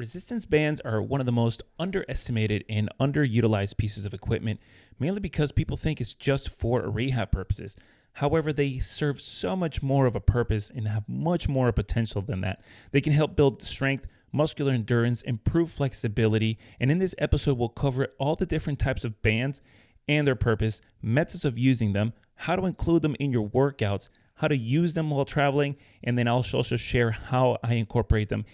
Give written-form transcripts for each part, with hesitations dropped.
Resistance bands are one of the most underestimated and underutilized pieces of equipment, mainly because people think it's just for rehab purposes. However, they serve so much more of a purpose and have much more potential than that. They can help build strength, muscular endurance, improve flexibility, and in this episode, we'll cover all the different types of bands and their purpose, methods of using them, how to include them in your workouts, how to use them while traveling, and then I'll also share how I incorporate them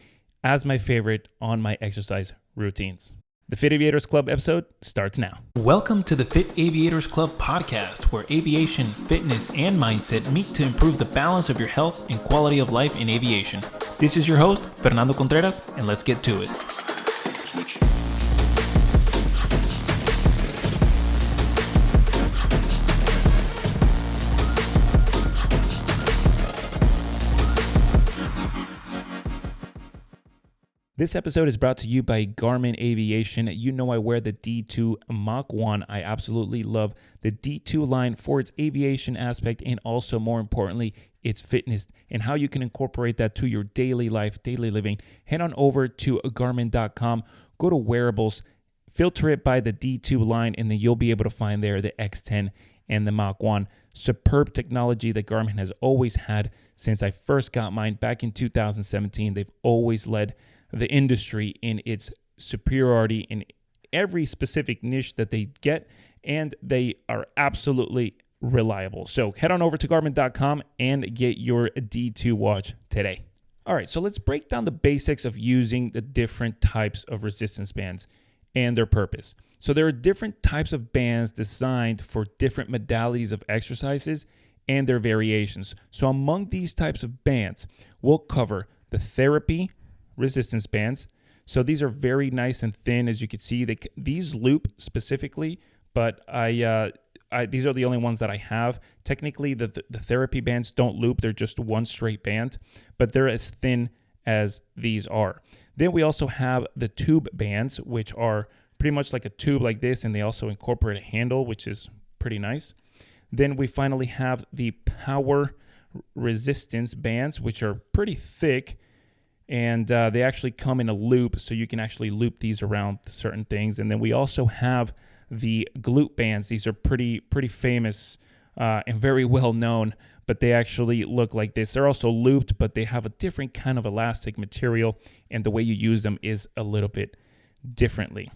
as my favorite on my exercise routines. The Fit Aviators Club episode starts now. Welcome to the Fit Aviators Club podcast, where aviation, fitness, and mindset meet to improve the balance of your health and quality of life in aviation. This is your host, Fernando Contreras, and let's get to it. This episode is brought to you by Garmin Aviation. You know I wear the D2 Mach 1. I absolutely love the D2 line for its aviation aspect and also, more importantly, its fitness and how you can incorporate that to your daily life, daily living. Head on over to Garmin.com, go to wearables, filter it by the D2 line, and then you'll be able to find there the X10 and the Mach 1. Superb technology that Garmin has always had since I first got mine back in 2017. They've always led the industry in its superiority in every specific niche that they get, and they are absolutely reliable. So head on over to Garmin.com and get your D2 watch today. All right, so let's break down the basics of using the different types of resistance bands and their purpose. So there are different types of bands designed for different modalities of exercises and their variations. So among these types of bands, we'll cover the therapy resistance bands. So these are very nice and thin, as you can see. These loop specifically, but these are the only ones that I have. Technically, the therapy bands don't loop. They're just one straight band, but they're as thin as these are. Then we also have the tube bands, which are pretty much like a tube like this, and they also incorporate a handle, which is pretty nice. Then we finally have the power resistance bands, which are pretty thick, and they actually come in a loop, so you can actually loop these around certain things. And then we also have the glute bands. These are pretty famous and very well known, but they actually look like this. They're also looped, but they have a different kind of elastic material, and the way you use them is a little bit differently.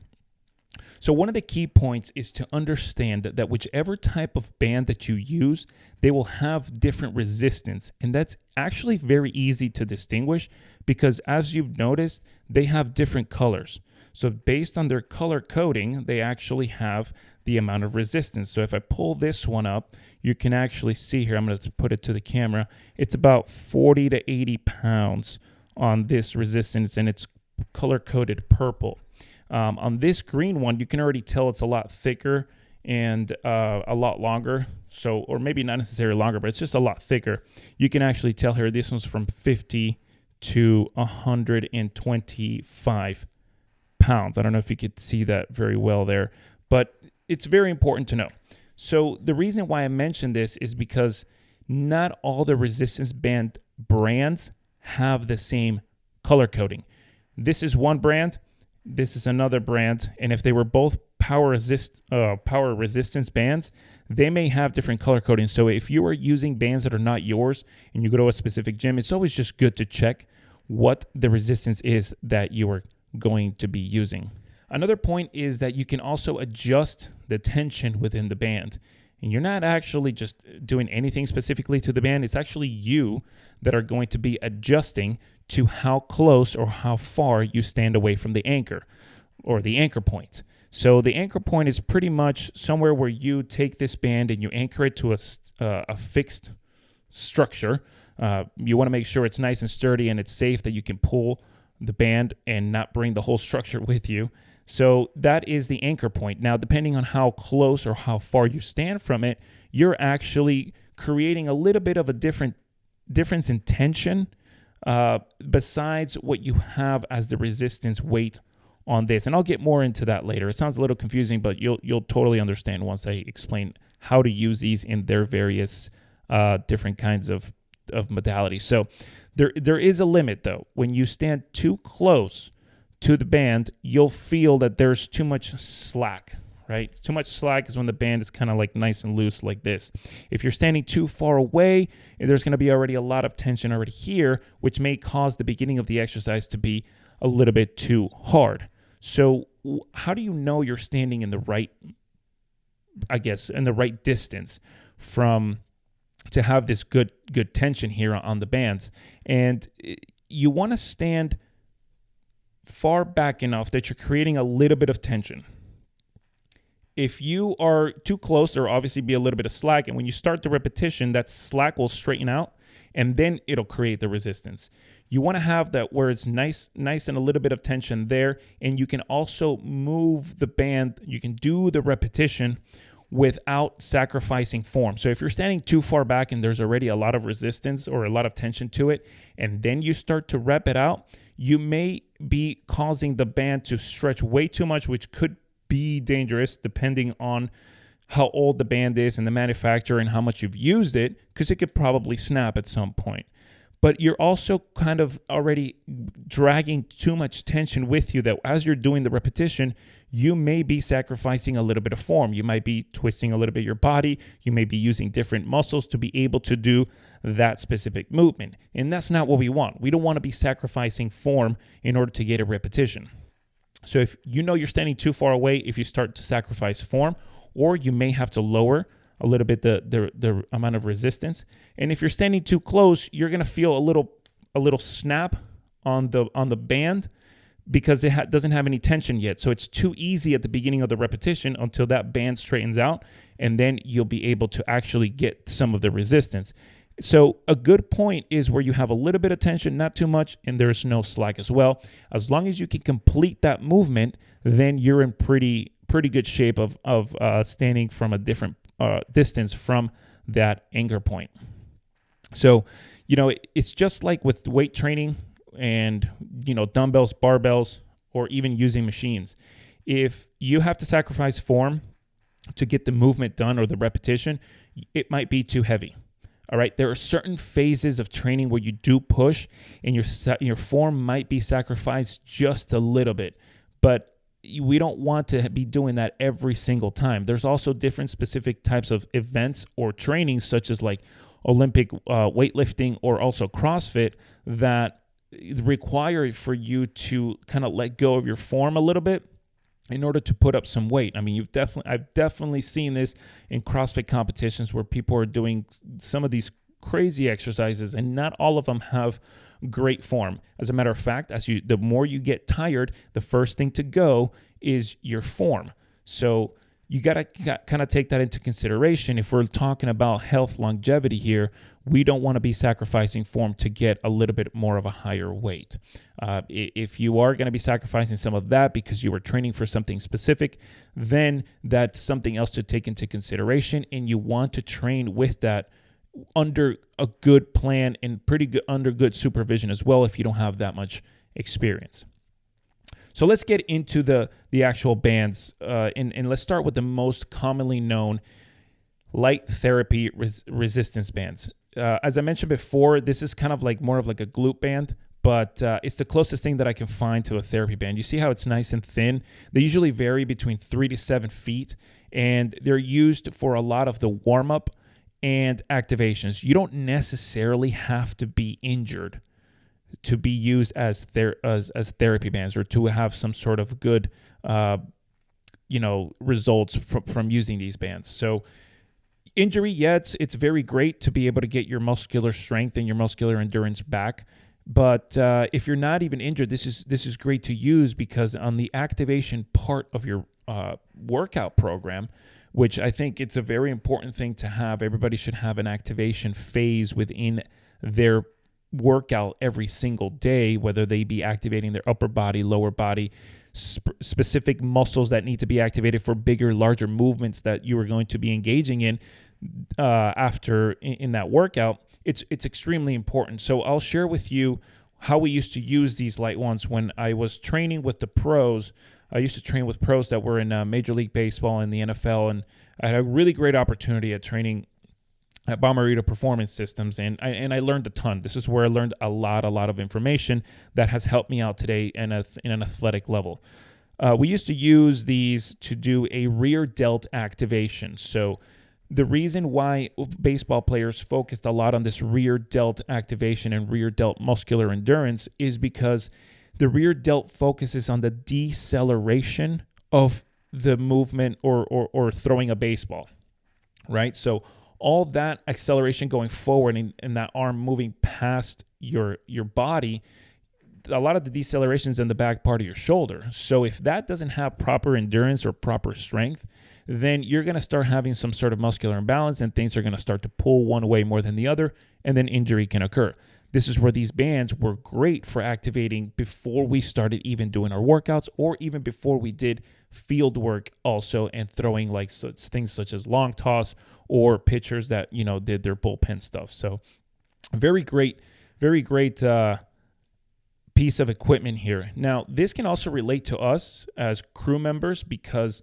So one of the key points is to understand that whichever type of band that you use, they will have different resistance. And that's actually very easy to distinguish because, as you've noticed, they have different colors. So based on their color coding, they actually have the amount of resistance. So if I pull this one up, you can actually see here, I'm going to put it to the camera, it's about 40 to 80 pounds on this resistance, and it's color-coded purple. On this green one, you can already tell it's a lot thicker and a lot longer. So, or maybe not necessarily longer, but it's just a lot thicker. You can actually tell here this one's from 50 to 125 pounds. I don't know if you could see that very well there, but it's very important to know. So the reason why I mentioned this is because not all the resistance band brands have the same color coding. This is one brand. This is another brand, and if they were both power resistance bands, they may have different color coding. So if you are using bands that are not yours and you go to a specific gym, it's always just good to check what the resistance is that you are going to be using. Another point is that you can also adjust the tension within the band. And you're not actually just doing anything specifically to the band. It's actually you that are going to be adjusting to how close or how far you stand away from the anchor or the anchor point. So the anchor point is pretty much somewhere where you take this band and you anchor it to a fixed structure. You want to make sure it's nice and sturdy and it's safe, that you can pull the band and not bring the whole structure with you. So that is the anchor point. Now, depending on how close or how far you stand from it, you're actually creating a little bit of a difference in tension besides what you have as the resistance weight on this. And I'll get more into that later. It sounds a little confusing, but you'll totally understand once I explain how to use these in their various different kinds of modalities. So there is a limit, though. When you stand too close to the band, you'll feel that there's too much slack, right? Too much slack is when the band is kind of like nice and loose like this. If you're standing too far away, there's going to be already a lot of tension already here, which may cause the beginning of the exercise to be a little bit too hard. So how do you know you're standing in the right, in the right distance to have this good tension here on the bands? And you want to stand far back enough that you're creating a little bit of tension. If you are too close, there will obviously be a little bit of slack. And when you start the repetition, that slack will straighten out and then it'll create the resistance. You want to have that where it's nice and a little bit of tension there. And you can also move the band. You can do the repetition without sacrificing form. So if you're standing too far back and there's already a lot of resistance or a lot of tension to it, and then you start to rep it out, you may be causing the band to stretch way too much, which could be dangerous depending on how old the band is and the manufacturer and how much you've used it, because it could probably snap at some point. But you're also kind of already dragging too much tension with you that as you're doing the repetition, you may be sacrificing a little bit of form. You might be twisting a little bit your body. You may be using different muscles to be able to do that specific movement. And that's not what we want. We don't want to be sacrificing form in order to get a repetition. So if you know you're standing too far away, if you start to sacrifice form, or you may have to lower a little bit the amount of resistance. And if you're standing too close, you're going to feel a little snap on the band because it doesn't have any tension yet. So it's too easy at the beginning of the repetition until that band straightens out, and then you'll be able to actually get some of the resistance. So a good point is where you have a little bit of tension, not too much, and there's no slack as well. As long as you can complete that movement, then you're in pretty good shape of standing from a different distance from that anchor point. So, it's just like with weight training and, dumbbells, barbells, or even using machines. If you have to sacrifice form to get the movement done or the repetition, it might be too heavy. All right, there are certain phases of training where you do push and your form might be sacrificed just a little bit, but we don't want to be doing that every single time. There's also different specific types of events or trainings, such as like Olympic weightlifting or also CrossFit, that require for you to kind of let go of your form a little bit in order to put up some weight. I mean, I've definitely seen this in CrossFit competitions where people are doing some of these crazy exercises, and not all of them have great form. As a matter of fact, the more you get tired, the first thing to go is your form. So you got to kind of take that into consideration. If we're talking about health longevity here, we don't want to be sacrificing form to get a little bit more of a higher weight. If you are going to be sacrificing some of that because you were training for something specific, then that's something else to take into consideration, and you want to train with that under a good plan and under good supervision as well if you don't have that much experience. So let's get into the actual bands, and let's start with the most commonly known light therapy resistance bands. As I mentioned before, this is kind of like more of like a glute band, but it's the closest thing that I can find to a therapy band. You see how it's nice and thin? They usually vary between 3 to 7 feet, and they're used for a lot of the warm-up and activations. You don't necessarily have to be injured to be used as therapy bands or to have some sort of good, results from using these bands. So injury, it's very great to be able to get your muscular strength and your muscular endurance back. But if you're not even injured, this is great to use, because on the activation part of your workout program, which I think it's a very important thing to have. Everybody should have an activation phase within their workout every single day, whether they be activating their upper body, lower body, specific muscles that need to be activated for bigger, larger movements that you are going to be engaging in after in that workout. It's extremely important. So I'll share with you how we used to use these light ones when I was training with the pros. I used to train with pros that were in Major League Baseball and the NFL, and I had a really great opportunity at training at Bomberito Performance Systems, and I learned a ton. This is where I learned a lot of information that has helped me out today in an athletic level. We used to use these to do a rear delt activation. So the reason why baseball players focused a lot on this rear delt activation and rear delt muscular endurance is because the rear delt focuses on the deceleration of the movement or throwing a baseball, right? So all that acceleration going forward and that arm moving past your body, a lot of the deceleration is in the back part of your shoulder. So if that doesn't have proper endurance or proper strength, then you're going to start having some sort of muscular imbalance and things are going to start to pull one way more than the other, and then injury can occur. This is where these bands were great for activating before we started even doing our workouts, or even before we did field work also, and throwing like things such as long toss or pitchers that, did their bullpen stuff. So very great piece of equipment here. Now, this can also relate to us as crew members because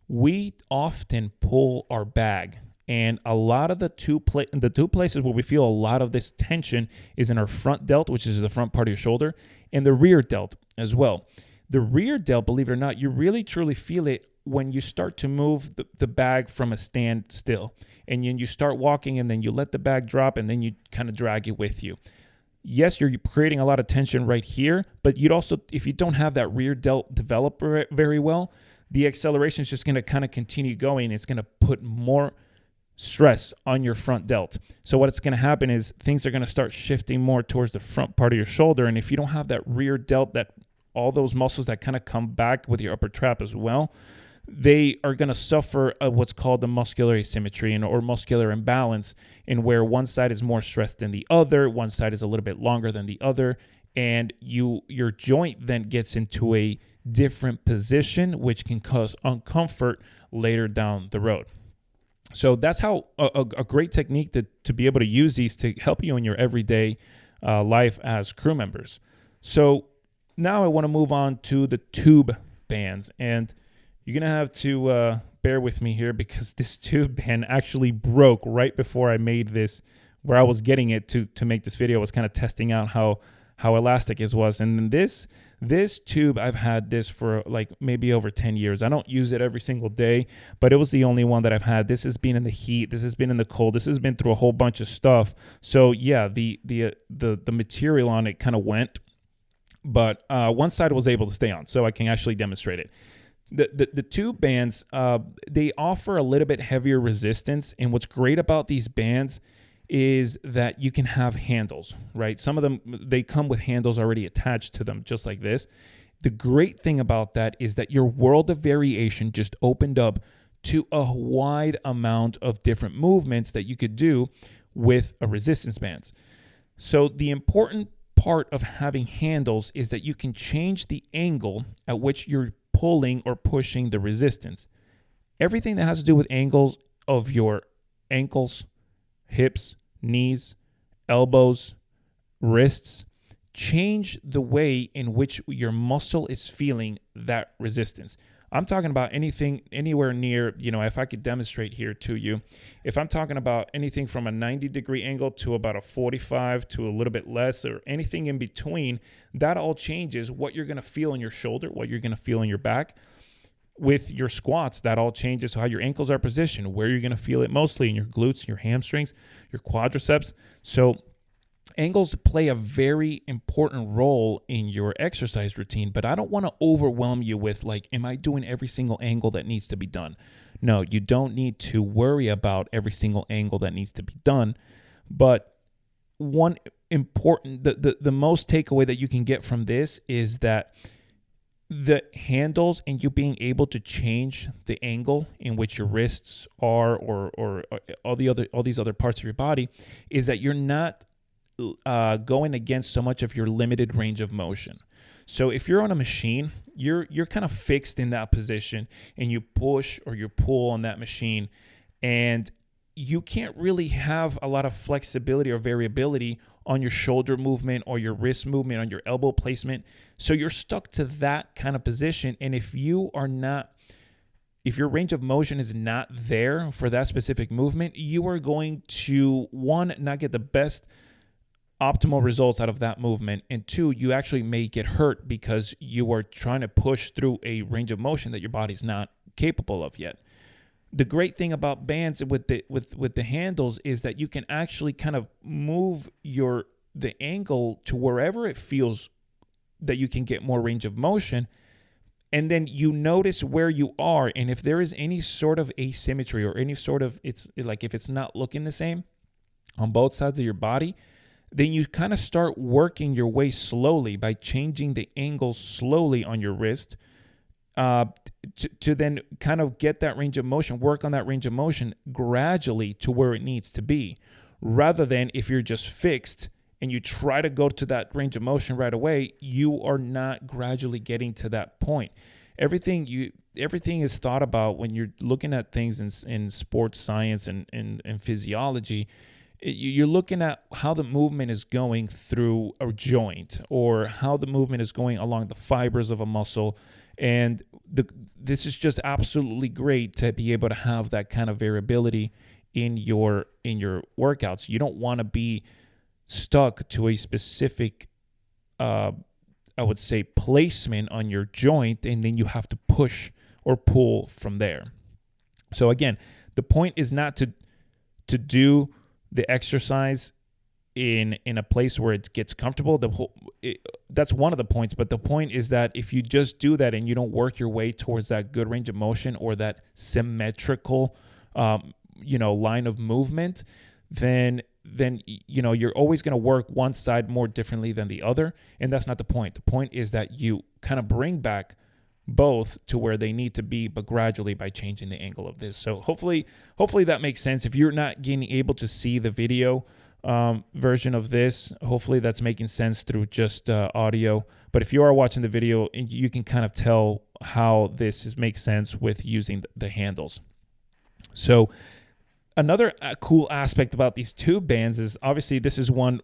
we often pull our bag. And a lot of the two places where we feel a lot of this tension is in our front delt, which is the front part of your shoulder, and the rear delt as well. The rear delt, believe it or not, you really truly feel it when you start to move the bag from a standstill. And then you start walking, and then you let the bag drop, and then you kind of drag it with you. Yes, you're creating a lot of tension right here, but you'd also, if you don't have that rear delt develop very well, the acceleration is just going to kind of continue going. It's going to put more stress on your front delt. So what's going to happen is things are going to start shifting more towards the front part of your shoulder. And if you don't have that rear delt, that all those muscles that kind of come back with your upper trap as well, they are going to suffer what's called the muscular asymmetry or muscular imbalance, in where one side is more stressed than the other, one side is a little bit longer than the other, and your joint then gets into a different position, which can cause uncomfort later down the road. So that's how a great technique to be able to use these to help you in your everyday life as crew members. So now I want to move on to the tube bands, and you're going to have to bear with me here because this tube band actually broke right before I made this, where I was getting it to make this video. I was kind of testing out how elastic it was. And this tube, I've had this for like maybe over 10 years. I don't use it every single day, but it was the only one that I've had. This has been in the heat. This has been in the cold. This has been through a whole bunch of stuff. So yeah, the material on it kind of went, but one side was able to stay on, so I can actually demonstrate it. The tube bands, they offer a little bit heavier resistance, and what's great about these bands is that you can have handles, right? Some of them, they come with handles already attached to them, just like this. The great thing about that is that your world of variation just opened up to a wide amount of different movements that you could do with a resistance bands. So the important part of having handles is that you can change the angle at which you're pulling or pushing the resistance. Everything that has to do with angles of your ankles, hips, knees, elbows, wrists, change the way in which your muscle is feeling that resistance. I'm talking about anything anywhere near, if I could demonstrate here to you, if I'm talking about anything from a 90-degree angle to about a 45 to a little bit less, or anything in between, that all changes what you're going to feel in your shoulder, what you're going to feel in your back. With your squats, that all changes how your ankles are positioned, where you're going to feel it mostly in your glutes, your hamstrings, your quadriceps. So angles play a very important role in your exercise routine, but I don't want to overwhelm you with like, am I doing every single angle that needs to be done? No, you don't need to worry about every single angle that needs to be done. But one important, the most takeaway that you can get from this is that the handles and you being able to change the angle in which your wrists are or all these other parts of your body is that you're not going against so much of your limited range of motion. So if you're on a machine, you're kind of fixed in that position, and you push or you pull on that machine, and you can't really have a lot of flexibility or variability on your shoulder movement or your wrist movement, on your elbow placement. So you're stuck to that kind of position. And if you are not if your range of motion is not there for that specific movement, you are going to, one, not get the best optimal results out of that movement, and two, you actually may get hurt because you are trying to push through a range of motion that your body's not capable of yet. The great thing about bands with the handles is that you can actually kind of move the angle to wherever it feels that you can get more range of motion, and then you notice where you are, and if there is any sort of asymmetry or any sort of, it's like if it's not looking the same on both sides of your body, then you kind of start working your way slowly by changing the angle slowly on your wrist to then kind of get that range of motion, work on that range of motion gradually to where it needs to be, rather than if you're just fixed and you try to go to that range of motion right away, you are not gradually getting to that point. Everything is thought about when you're looking at things in sports science and physiology. You're looking at how the movement is going through a joint or how the movement is going along the fibers of a muscle. And this is just absolutely great to be able to have that kind of variability in your workouts. You don't want to be stuck to a specific, I would say, placement on your joint, and then you have to push or pull from there. So again, the point is not to do the exercise in a place where it gets comfortable. That's one of the points, but the point is that if you just do that and you don't work your way towards that good range of motion or that symmetrical line of movement, then you're always going to work one side more differently than the other, and that's not the point. The point is that you kind of bring back both to where they need to be, but gradually by changing the angle of this. So hopefully that makes sense. If you're not getting able to see the video version of this, hopefully that's making sense through just audio. But if you are watching the video, you can kind of tell how this makes sense with using the handles. So another cool aspect about these tube bands is obviously this is one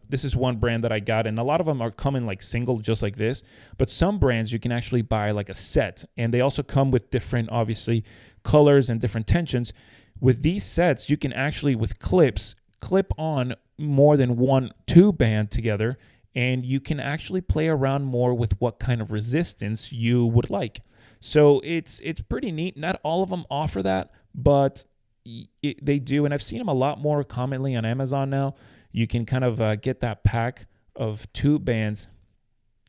brand that I got, and a lot of them are coming like single just like this, but some brands you can actually buy like a set, and they also come with different obviously colors and different tensions. With these sets, you can actually with clips clip on more than one tube band together, and you can actually play around more with what kind of resistance you would like. So it's pretty neat. Not all of them offer that, but they do, and I've seen them a lot more commonly on Amazon now. You can kind of get that pack of tube bands.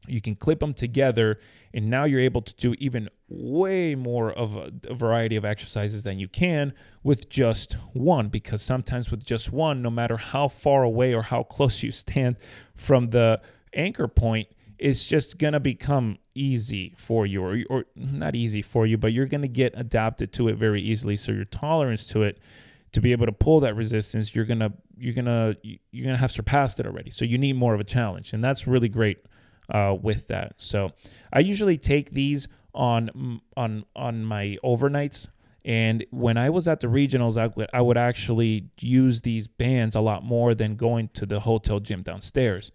You can clip them together, and now you're able to do even way more of a variety of exercises than you can with just one, because sometimes with just one, no matter how far away or how close you stand from the anchor point, it's just going to become easy for you, or not easy for you, but you're going to get adapted to it very easily. So your tolerance to it, to be able to pull that resistance, you're going to have surpassed it already. So you need more of a challenge, and that's really great with that. So I usually take these on my overnights, and when I was at the regionals, I would actually use these bands a lot more than going to the hotel gym downstairs.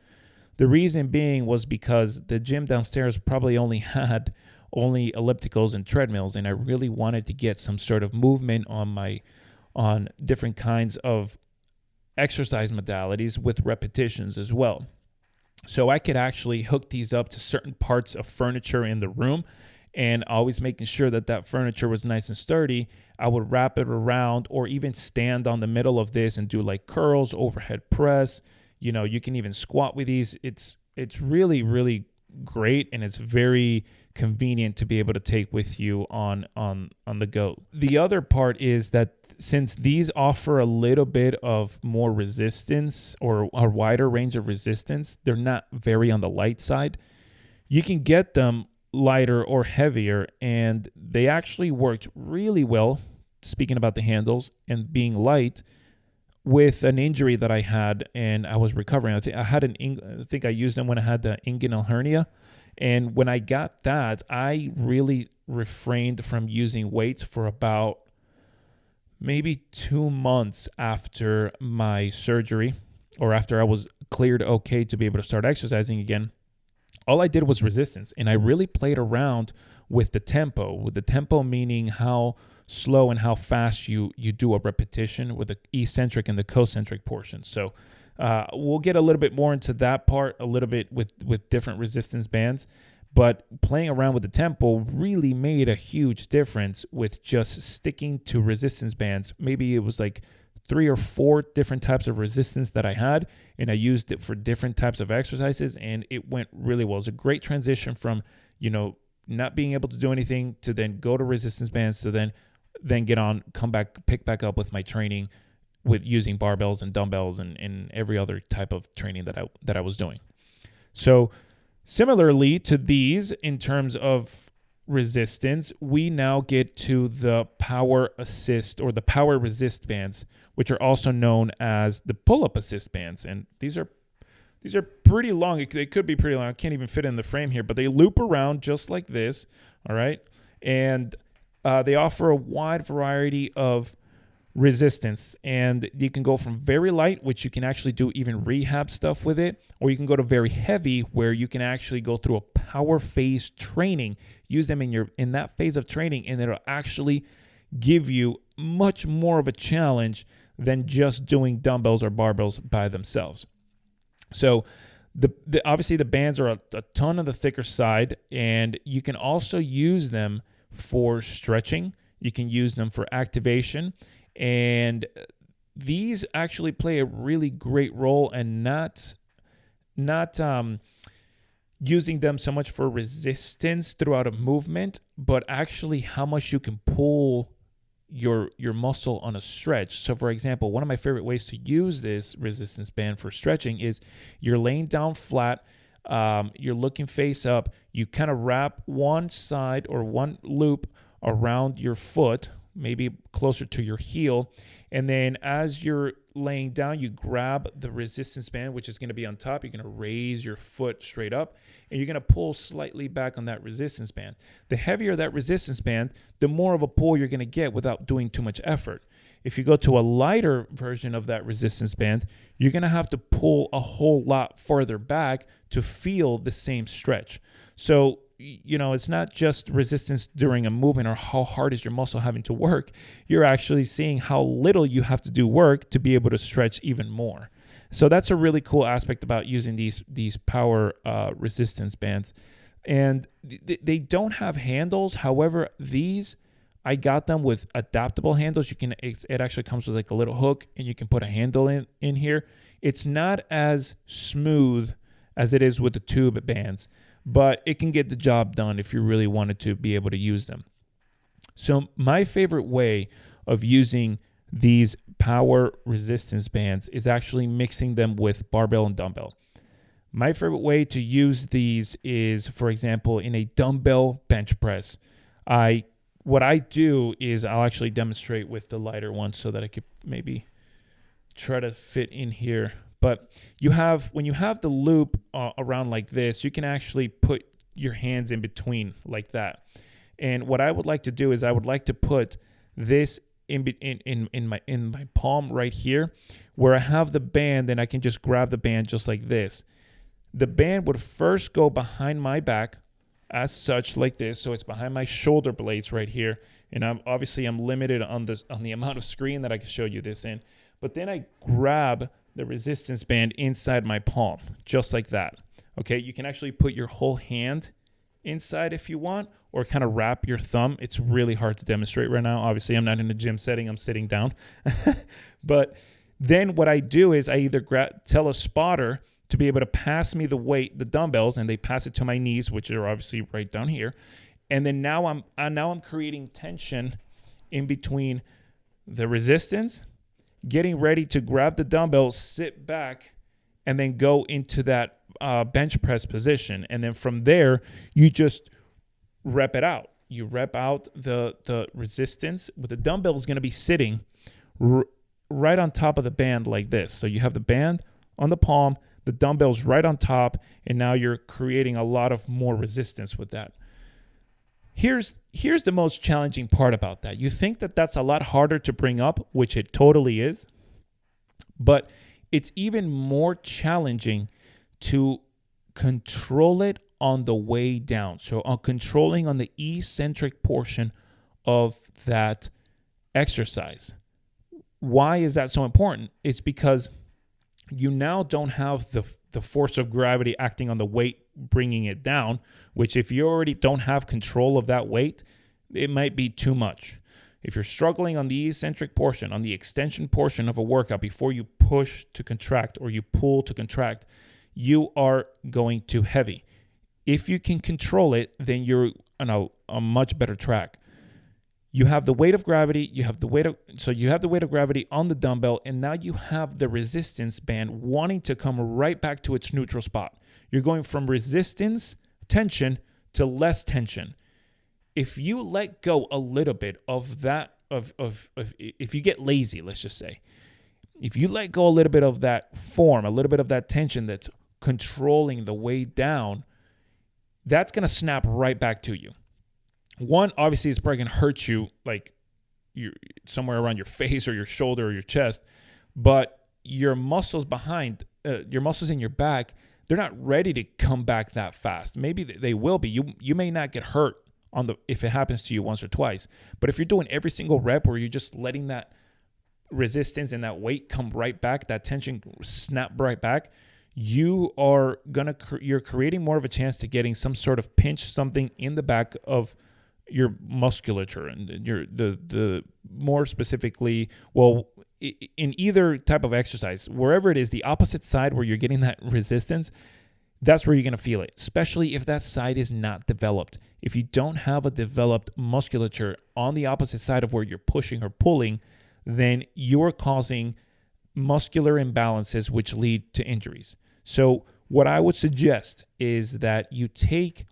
The reason being was because the gym downstairs probably only had ellipticals and treadmills, and I really wanted to get some sort of movement on different kinds of exercise modalities with repetitions as well. So I could actually hook these up to certain parts of furniture in the room, and always making sure that furniture was nice and sturdy. I would wrap it around, or even stand on the middle of this and do like curls, overhead press. You can even squat with these. It's really, really great, and it's very convenient to be able to take with you on the go. The other part is that since these offer a little bit of more resistance or a wider range of resistance, they're not very on the light side. You can get them lighter or heavier, and they actually worked really well, speaking about the handles and being light, with an injury that I had, and I was recovering. I think I used them when I had the inguinal hernia, and when I got that, I really refrained from using weights for about maybe 2 months after my surgery, or after I was cleared okay to be able to start exercising again. all I did was resistance, and I really played around with the tempo meaning how slow and how fast you do a repetition with the eccentric and the concentric portion. So we'll get a little bit more into that part a little bit with different resistance bands, but playing around with the tempo really made a huge difference with just sticking to resistance bands. Maybe it was like 3 or 4 different types of resistance that I had, and I used it for different types of exercises, and it went really well. It was a great transition from, not being able to do anything to then go to resistance bands to then get on, come back, pick back up with my training with using barbells and dumbbells and every other type of training that I was doing. So similarly to these, in terms of resistance, we now get to the power assist or the power resist bands, which are also known as the pull-up assist bands. And these are pretty long. They could be pretty long. I can't even fit in the frame here, but they loop around just like this, all right? And they offer a wide variety of resistance, and you can go from very light, which you can actually do even rehab stuff with it, or you can go to very heavy, where you can actually go through a power phase training, use them in that phase of training, and it'll actually give you much more of a challenge than just doing dumbbells or barbells by themselves. So obviously the bands are a ton on the thicker side, and you can also use them for stretching. You can use them for activation, and these actually play a really great role, and not using them so much for resistance throughout a movement, but actually how much you can pull your muscle on a stretch. So for example, one of my favorite ways to use this resistance band for stretching is you're laying down flat, you're looking face up, you kind of wrap one side or one loop around your foot, maybe closer to your heel, and then as you're laying down, you grab the resistance band, which is going to be on top. You're going to raise your foot straight up, and you're going to pull slightly back on that resistance band. The heavier that resistance band, the more of a pull you're going to get without doing too much effort. If you go to a lighter version of that resistance band, you're going to have to pull a whole lot farther back to feel the same stretch. So, it's not just resistance during a movement or how hard is your muscle having to work. You're actually seeing how little you have to do work to be able to stretch even more. So that's a really cool aspect about using these power resistance bands. And they don't have handles. However, these, I got them with adaptable handles. It actually comes with like a little hook, and you can put a handle in here. It's not as smooth as it is with the tube bands, but it can get the job done if you really wanted to be able to use them. So my favorite way of using these power resistance bands is actually mixing them with barbell and dumbbell. My favorite way to use these is, for example, in a dumbbell bench press. What I do is I'll actually demonstrate with the lighter one so that I could maybe try to fit in here. But when you have the loop around like this, you can actually put your hands in between like that. And what I would like to do is I would like to put this in my palm right here, where I have the band, and I can just grab the band just like this. The band would first go behind my back as such, like this. So it's behind my shoulder blades right here. And I'm limited on the amount of screen that I can show you this in. But then I grab the resistance band inside my palm, just like that. Okay, you can actually put your whole hand inside if you want, or kind of wrap your thumb. It's really hard to demonstrate right now. Obviously, I'm not in a gym setting, I'm sitting down. But then what I do is I either tell a spotter to be able to pass me the weight, the dumbbells, and they pass it to my knees, which are obviously right down here. And then now I'm creating tension in between the resistance, getting ready to grab the dumbbell, sit back, and then go into that bench press position. And then from there, you just rep it out. You rep out the resistance, but the dumbbell is going to be sitting right on top of the band like this. So you have the band on the palm, the dumbbell's right on top, and now you're creating a lot of more resistance with that. Here's the most challenging part about that. You think that that's a lot harder to bring up, which it totally is, but it's even more challenging to control it on the way down. So on controlling on the eccentric portion of that exercise. Why is that so important? It's because you now don't have the force of gravity acting on the weight, bringing it down, which if you already don't have control of that weight, it might be too much. If you're struggling on the eccentric portion, on the extension portion of a workout before you push to contract or you pull to contract, you are going too heavy. If you can control it, then you're on a much better track. You have the weight of gravity, you have the weight of gravity on the dumbbell, and now you have the resistance band wanting to come right back to its neutral spot. You're going from resistance, tension, to less tension. If you let go a little bit of that, if you get lazy, let's just say, if you let go a little bit of that form, a little bit of that tension that's controlling the way down, that's going to snap right back to you. One, obviously, it's probably going to hurt you, like somewhere around your face or your shoulder or your chest, but your muscles your muscles in your back, they're not ready to come back that fast. Maybe they will be. You may not get hurt if it happens to you once or twice, but if you're doing every single rep where you're just letting that resistance and that weight come right back, that tension snap right back, you're creating more of a chance to getting some sort of pinch, something in the back of your musculature, and the more specifically, in either type of exercise, wherever it is, the opposite side where you're getting that resistance, that's where you're going to feel it, especially if that side is not developed. If you don't have a developed musculature on the opposite side of where you're pushing or pulling, then you're causing muscular imbalances which lead to injuries. So what I would suggest is that you take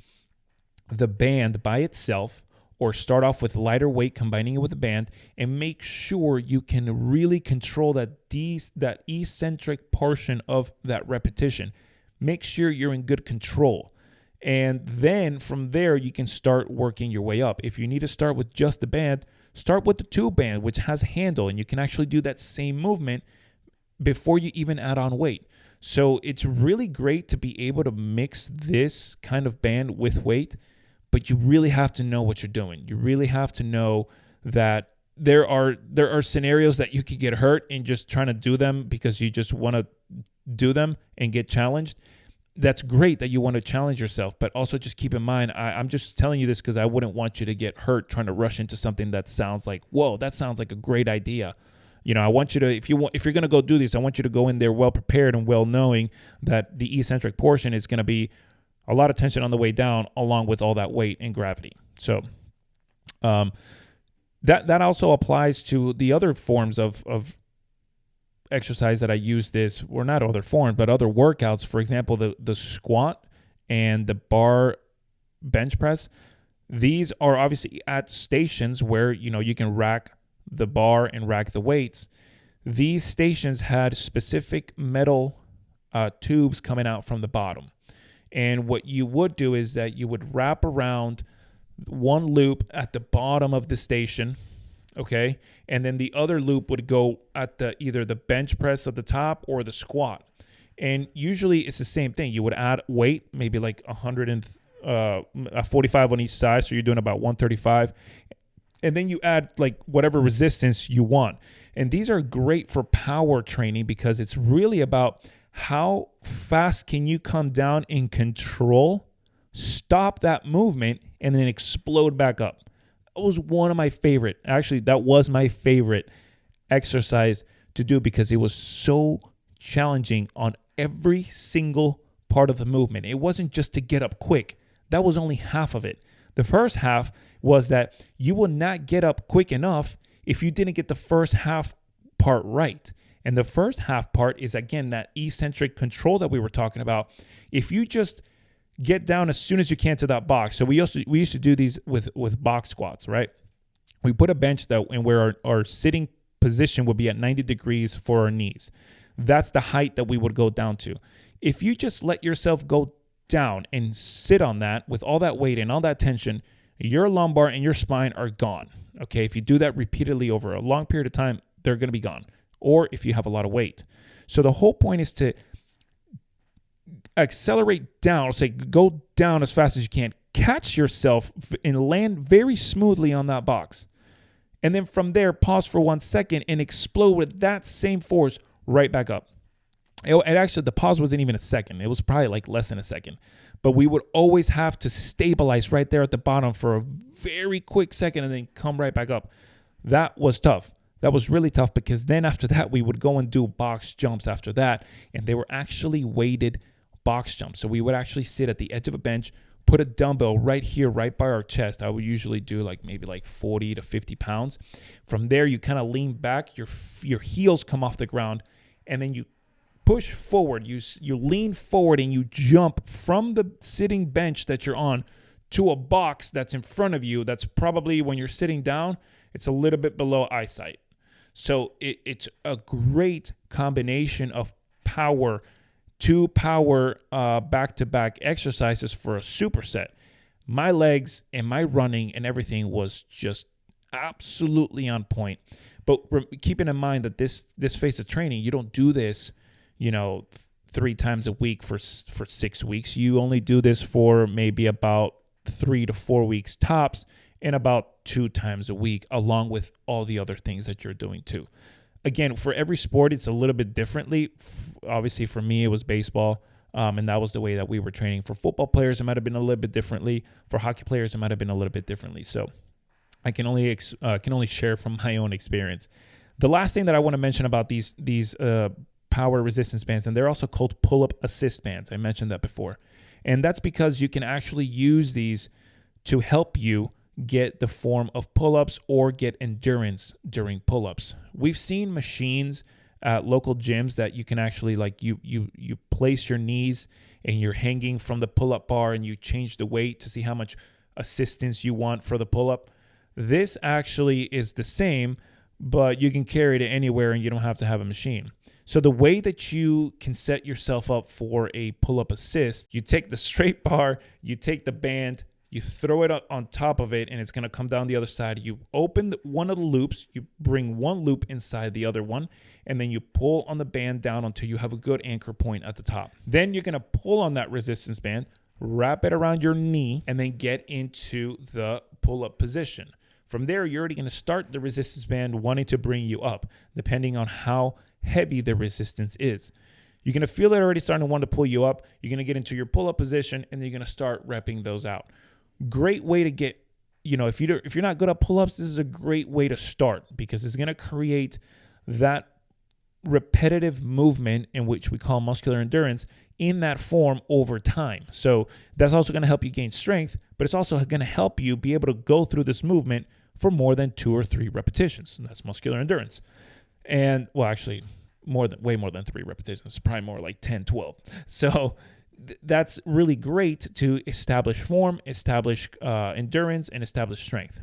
the band by itself, or start off with lighter weight, combining it with a band, and make sure you can really control that eccentric portion of that repetition. Make sure you're in good control. And then from there, you can start working your way up. If you need to start with just the band, start with the tube band, which has a handle, and you can actually do that same movement before you even add on weight. So it's really great to be able to mix this kind of band with weight, but you really have to know what you're doing. You really have to know that there are scenarios that you could get hurt in just trying to do them because you just want to do them and get challenged. That's great that you want to challenge yourself, but also just keep in mind, I'm just telling you this because I wouldn't want you to get hurt trying to rush into something that sounds like, whoa, that sounds like a great idea. I want you to, if you're going to go do this, I want you to go in there well prepared and well knowing that the eccentric portion is going to be a lot of tension on the way down, along with all that weight and gravity. So that also applies to the other forms of exercise that I use this, or not other forms, but other workouts. For example, the squat and the bar bench press. These are obviously at stations where, you can rack the bar and rack the weights. These stations had specific metal tubes coming out from the bottom. And what you would do is that you would wrap around one loop at the bottom of the station, okay? And then the other loop would go at either the bench press at the top or the squat. And usually it's the same thing. You would add weight, maybe like 145 on each side, so you're doing about 135. And then you add like whatever resistance you want. And these are great for power training because it's really about how fast can you come down in control, stop that movement, and then explode back up. That was one of my favorite. Actually, that was my favorite exercise to do because it was so challenging on every single part of the movement. It wasn't just to get up quick. That was only half of it. The first half was that you will not get up quick enough if you didn't get the first half part right. And the first half part is, again, that eccentric control that we were talking about. If you just get down as soon as you can to that box. So we used to do these with box squats, right? We put a bench and where our sitting position would be at 90 degrees for our knees. That's the height that we would go down to. If you just let yourself go down and sit on that with all that weight and all that tension, your lumbar and your spine are gone. Okay, if you do that repeatedly over a long period of time, they're going to be gone. Or if you have a lot of weight. So the whole point is to accelerate down, say go down as fast as you can, catch yourself and land very smoothly on that box. And then from there, pause for 1 second and explode with that same force right back up. And actually, the pause wasn't even a second. It was probably like less than a second. But we would always have to stabilize right there at the bottom for a very quick second and then come right back up. That was tough. That was really tough, because then after that, we would go and do box jumps after that. And they were actually weighted box jumps. So we would actually sit at the edge of a bench, put a dumbbell right here, right by our chest. I would usually do maybe 40 to 50 pounds. From there, you kind of lean back, your heels come off the ground, and then you push forward. You lean forward and you jump from the sitting bench that you're on to a box that's in front of you. That's probably, when you're sitting down, it's a little bit below eyesight. So it's a great combination of power, two power back-to-back exercises for a superset. My legs and my running and everything was just absolutely on point. But keeping in mind that this phase of training, you don't do this 3 times a week for 6 weeks. You only do this for maybe about 3 to 4 weeks tops, and about 2 times a week, along with all the other things that you're doing too. Again, for every sport, it's a little bit differently. Obviously, for me, it was baseball, and that was the way that we were training. For football players, it might have been a little bit differently. For hockey players, it might have been a little bit differently. So I can only share from my own experience. The last thing that I want to mention about these power resistance bands, and they're also called pull-up assist bands. I mentioned that before. And that's because you can actually use these to help you get the form of pull-ups or get endurance during pull-ups. We've seen machines at local gyms that you can actually you place your knees and you're hanging from the pull-up bar and you change the weight to see how much assistance you want for the pull-up. This actually is the same, but you can carry it anywhere and you don't have to have a machine. So the way that you can set yourself up for a pull-up assist, you take the straight bar, you take the band, you throw it up on top of it, and it's going to come down the other side. You open one of the loops, you bring one loop inside the other one, and then you pull on the band down until you have a good anchor point at the top. Then you're going to pull on that resistance band, wrap it around your knee, and then get into the pull-up position. From there, you're already going to start the resistance band wanting to bring you up, depending on how heavy the resistance is. You're going to feel it already starting to want to pull you up. You're going to get into your pull-up position, and then you're going to start repping those out. Great way to get, if you're not good at pull-ups, this is a great way to start, because it's going to create that repetitive movement, in which we call muscular endurance, in that form over time. So that's also going to help you gain strength, but it's also going to help you be able to go through this movement for more than 2 or 3 repetitions. And that's muscular endurance. And well, actually way more than 3 repetitions. It's probably more like 10, 12. So that's really great to establish form, establish endurance, and establish strength.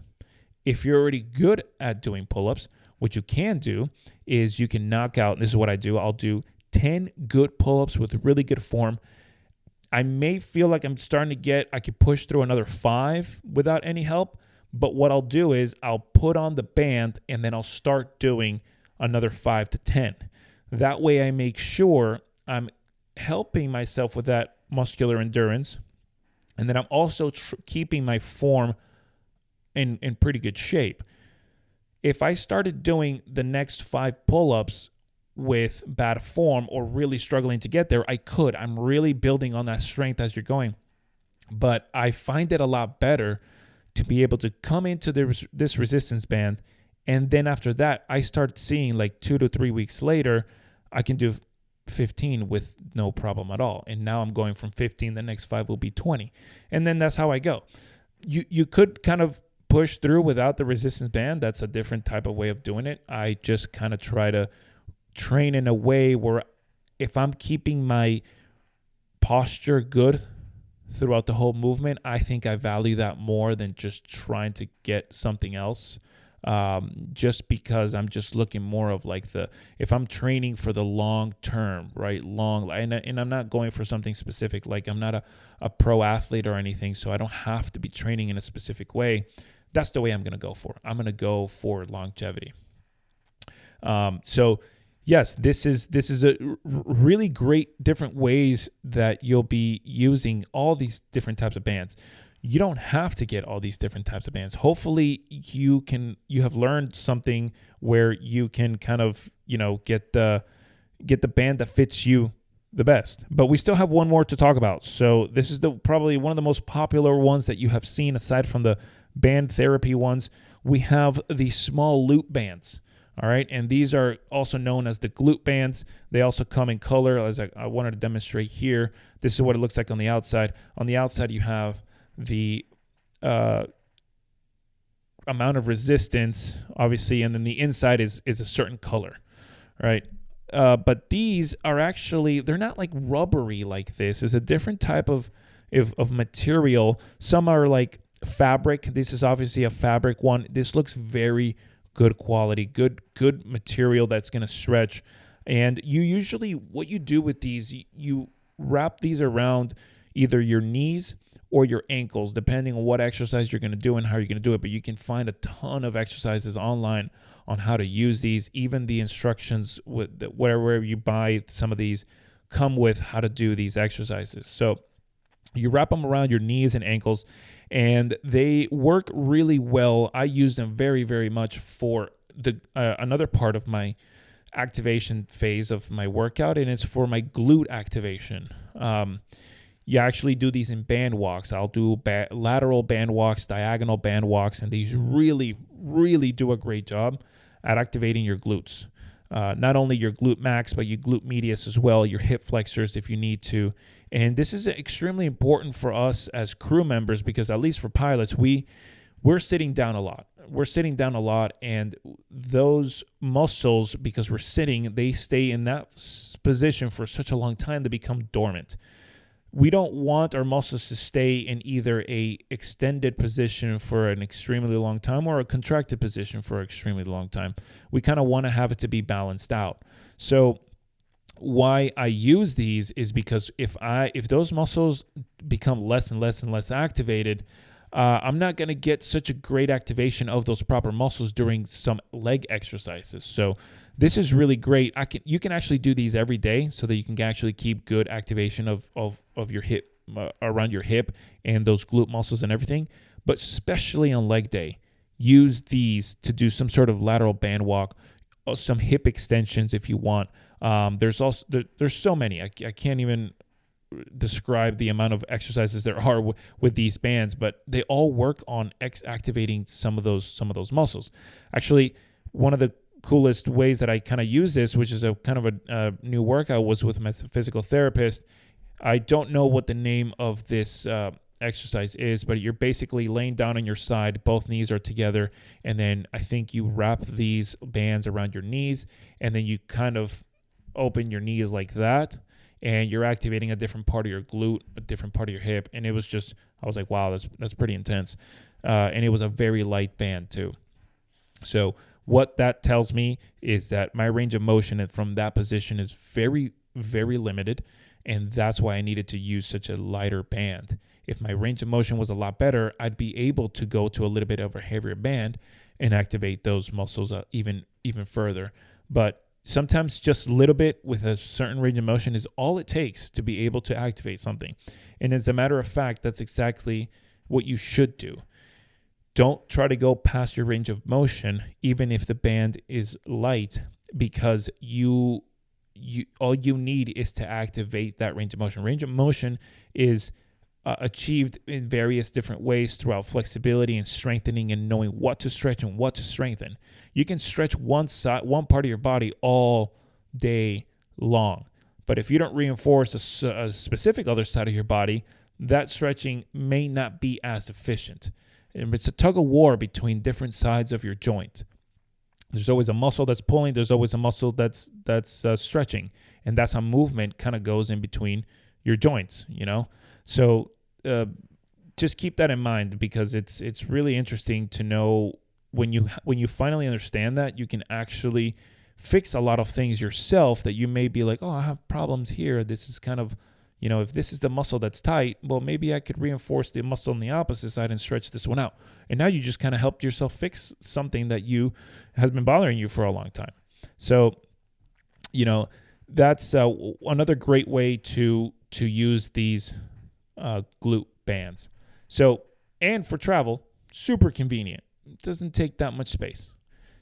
If you're already good at doing pull-ups, what you can do is you can knock out, and this is what I do, I'll do 10 good pull-ups with really good form. I may feel like I'm starting to I could push through another 5 without any help, but what I'll do is I'll put on the band and then I'll start doing another 5 to 10. That way I make sure I'm helping myself with that muscular endurance, and then I'm also keeping my form in pretty good shape. If I started doing the next 5 pull-ups with bad form or really struggling to get there, I could. I'm really building on that strength as you're going. But I find it a lot better to be able to come into this resistance band, and then after that, I start seeing 2 to 3 weeks later, I can do 15 with no problem at all. And now I'm going from 15, the next 5 will be 20. And then that's how I go. You could kind of push through without the resistance band. That's a different type of way of doing it. I just kind of try to train in a way where if I'm keeping my posture good throughout the whole movement, I think I value that more than just trying to get something else. Just because I'm just looking more of if I'm training for the long term, right? And I'm not going for something specific. I'm not a pro athlete or anything, so I don't have to be training in a specific way. That's the way I'm going to go for. I'm going to go for longevity. So yes, this is a really great different ways that you'll be using all these different types of bands. You don't have to get all these different types of bands. Hopefully you have learned something where you can kind of, get the band that fits you the best. But we still have one more to talk about. So this is probably one of the most popular ones that you have seen aside from the band therapy ones. We have the small loop bands. All right, and these are also known as the glute bands. They also come in color, as I wanted to demonstrate here. This is what it looks like on the outside. On the outside, you have the amount of resistance, obviously, and then the inside is a certain color, right? But these are actually, they're not like rubbery like this. It's a different type of material. Some are like fabric. This is obviously a fabric one. This looks very good quality, good material that's going to stretch. And you usually, what you do with these, you wrap these around either your knees or your ankles, depending on what exercise you're going to do and how you're going to do it. But you can find a ton of exercises online on how to use these. Even the instructions with wherever you buy some of these come with how to do these exercises. So you wrap them around your knees and ankles, and they work really well. I use them very, very much for the another part of my activation phase of my workout, and it's for my glute activation. You actually do these in band walks. I'll do lateral band walks, diagonal band walks, and these really, really do a great job at activating your glutes. Not only your glute max, but your glute medius as well, your hip flexors if you need to. And this is extremely important for us as crew members because, at least for pilots, we're sitting down a lot. And those muscles, because we're sitting, they stay in that position for such a long time, they become dormant. We don't want our muscles to stay in either a extended position for an extremely long time or a contracted position for an extremely long time. We kind of want to have it to be balanced out. So why I use these is because if those muscles become less and less and less activated, I'm not going to get such a great activation of those proper muscles during some leg exercises. So this is really great. You can actually do these every day so that you can actually keep good activation of your hip, around your hip and those glute muscles and everything. But especially on leg day, use these to do some sort of lateral band walk, some hip extensions if you want. There's so many. I can't even describe the amount of exercises there are with these bands, but they all work on activating some of those muscles. Actually, one of the coolest ways that I kind of use this, which is a kind of a new workout, was with my physical therapist. I don't know what the name of this exercise is, but you're basically laying down on your side, both knees are together, and then I think you wrap these bands around your knees, and then you kind of open your knees like that, and you're activating a different part of your glute, a different part of your hip. And it was just, I was like, wow, that's pretty intense. And it was a very light band too. So what that tells me is that my range of motion from that position is very, very limited. And that's why I needed to use such a lighter band. If my range of motion was a lot better, I'd be able to go to a little bit of a heavier band and activate those muscles even further. But sometimes just a little bit with a certain range of motion is all it takes to be able to activate something. And as a matter of fact, that's exactly what you should do. Don't try to go past your range of motion, even if the band is light, because all you need is to activate that range of motion. Range of motion is achieved in various different ways throughout flexibility and strengthening and knowing what to stretch and what to strengthen. You can stretch one part of your body all day long, but if you don't reinforce a specific other side of your body, that stretching may not be as efficient. And it's a tug of war between different sides of your joint. There's always a muscle that's pulling. There's always a muscle that's stretching, and that's how movement kind of goes in between your joints. So just keep that in mind, because it's really interesting to know when you finally understand that you can actually fix a lot of things yourself that you may be like, oh, I have problems here. This is kind of, if this is the muscle that's tight, well, maybe I could reinforce the muscle on the opposite side and stretch this one out. And now you just kind of helped yourself fix something that has been bothering you for a long time. So that's another great way to use these glute bands. So, and for travel, super convenient. It doesn't take that much space.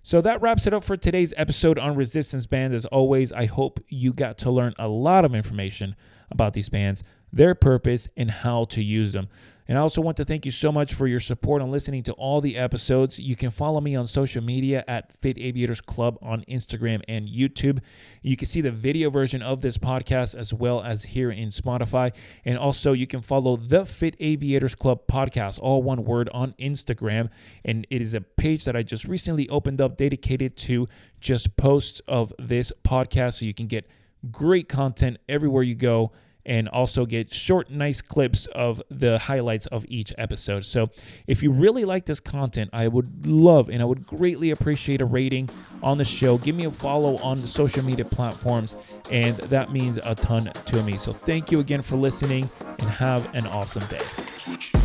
So that wraps it up for today's episode on resistance bands. As always, I hope you got to learn a lot of information about these bands, their purpose, and how to use them. And I also want to thank you so much for your support on listening to all the episodes. You can follow me on social media at Fit Aviators Club on Instagram and YouTube. You can see the video version of this podcast as well as here in Spotify. And also you can follow the Fit Aviators Club podcast, all one word, on Instagram. And it is a page that I just recently opened up dedicated to just posts of this podcast. So you can get great content everywhere you go, and also get short, nice clips of the highlights of each episode. So if you really like this content, I would love and I would greatly appreciate a rating on the show. Give me a follow on the social media platforms, and that means a ton to me. So thank you again for listening, and have an awesome day.